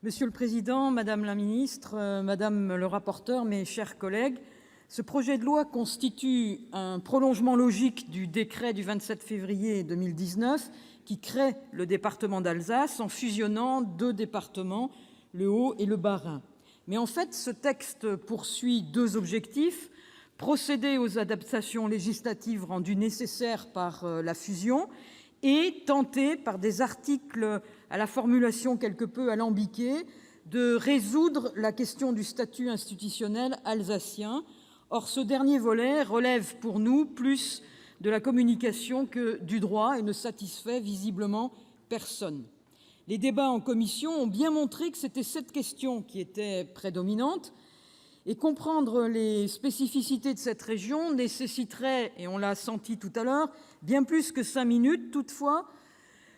Monsieur le président, madame la ministre, madame le rapporteur, mes chers collègues, ce projet de loi constitue un prolongement logique du décret du 27 février 2019 qui crée le département d'Alsace en fusionnant deux départements, le Haut et le Bas-Rhin. Mais en fait, ce texte poursuit deux objectifs: procéder aux adaptations législatives rendues nécessaires par la fusion et tenter, par des articles à la formulation quelque peu alambiquée, de résoudre la question du statut institutionnel alsacien. Or, ce dernier volet relève pour nous plus de la communication que du droit et ne satisfait visiblement personne. Les débats en commission ont bien montré que c'était cette question qui était prédominante, et comprendre les spécificités de cette région nécessiterait, et on l'a senti tout à l'heure, bien plus que 5 minutes. Toutefois,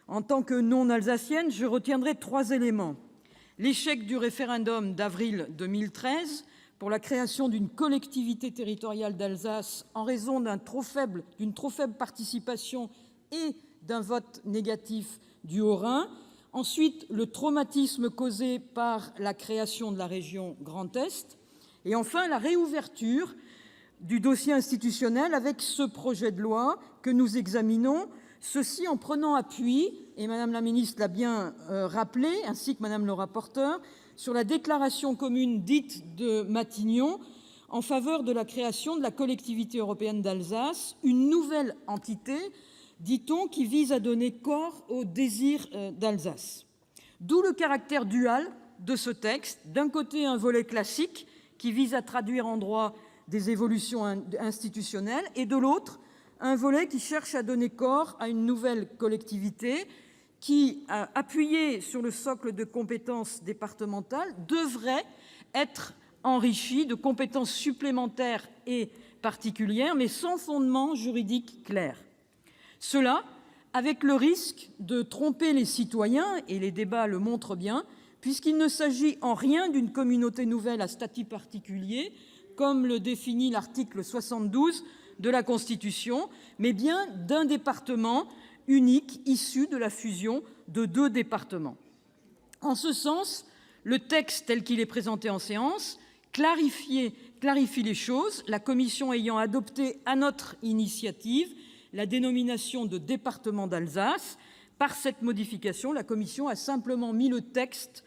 en tant que non-alsacienne, je retiendrai 3 éléments. L'échec du référendum d'avril 2013 pour la création d'une collectivité territoriale d'Alsace en raison d'une trop faible participation et d'un vote négatif du Haut-Rhin. Ensuite, le traumatisme causé par la création de la région Grand Est. Et enfin, la réouverture du dossier institutionnel avec ce projet de loi que nous examinons, ceci en prenant appui, et Mme la ministre l'a bien rappelé, ainsi que Mme le rapporteur, sur la déclaration commune dite de Matignon en faveur de la création de la collectivité européenne d'Alsace, une nouvelle entité, dit-on, qui vise à donner corps au désir d'Alsace. D'où le caractère dual de ce texte. D'un côté, un volet classique qui vise à traduire en droit des évolutions institutionnelles, et de l'autre, un volet qui cherche à donner corps à une nouvelle collectivité qui, appuyée sur le socle de compétences départementales, devrait être enrichie de compétences supplémentaires et particulières, mais sans fondement juridique clair. Cela avec le risque de tromper les citoyens, et les débats le montrent bien, puisqu'il ne s'agit en rien d'une communauté nouvelle à statut particulier, comme le définit l'article 72 de la Constitution, mais bien d'un département unique issu de la fusion de deux départements. En ce sens, le texte tel qu'il est présenté en séance clarifie les choses, la commission ayant adopté à notre initiative la dénomination de département d'Alsace. Par cette modification, la commission a simplement mis le texte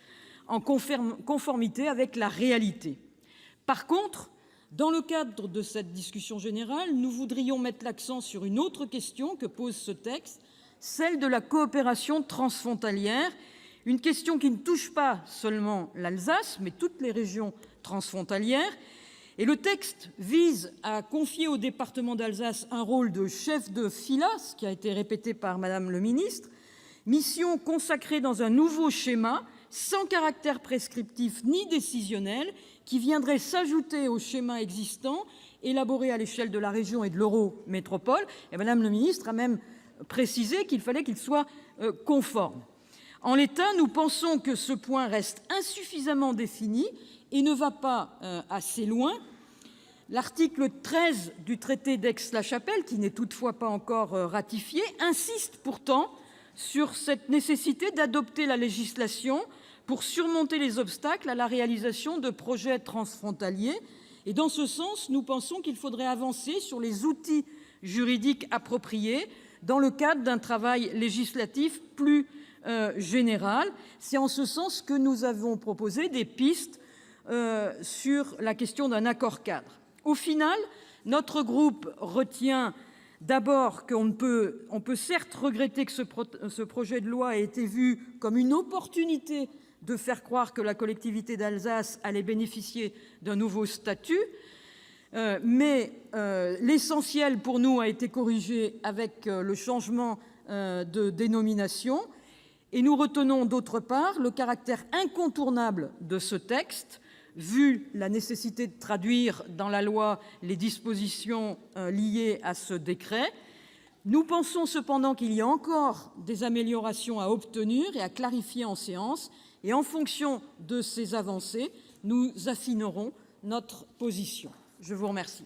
en conformité avec la réalité. Par contre, dans le cadre de cette discussion générale, nous voudrions mettre l'accent sur une autre question que pose ce texte, celle de la coopération transfrontalière, une question qui ne touche pas seulement l'Alsace, mais toutes les régions transfrontalières. Et le texte vise à confier au département d'Alsace un rôle de chef de filat, ce qui a été répété par Mme le ministre, mission consacrée dans un nouveau schéma, sans caractère prescriptif ni décisionnel, qui viendrait s'ajouter au schéma existant, élaboré à l'échelle de la région et de l'Eurométropole. Et Mme le ministre a même précisé qu'il fallait qu'il soit conforme. En l'état, nous pensons que ce point reste insuffisamment défini et ne va pas assez loin. L'article 13 du traité d'Aix-la-Chapelle, qui n'est toutefois pas encore ratifié, insiste pourtant sur cette nécessité d'adopter la législation pour surmonter les obstacles à la réalisation de projets transfrontaliers. Et dans ce sens, nous pensons qu'il faudrait avancer sur les outils juridiques appropriés dans le cadre d'un travail législatif plus général. C'est en ce sens que nous avons proposé des pistes sur la question d'un accord-cadre. Au final, notre groupe retient d'abord qu'on peut certes regretter que ce projet de loi ait été vu comme une opportunité de faire croire que la collectivité d'Alsace allait bénéficier d'un nouveau statut, mais l'essentiel pour nous a été corrigé avec le changement de dénomination. Et nous retenons d'autre part le caractère incontournable de ce texte, vu la nécessité de traduire dans la loi les dispositions liées à ce décret. Nous pensons cependant qu'il y a encore des améliorations à obtenir et à clarifier en séance, et en fonction de ces avancées, nous affinerons notre position. Je vous remercie.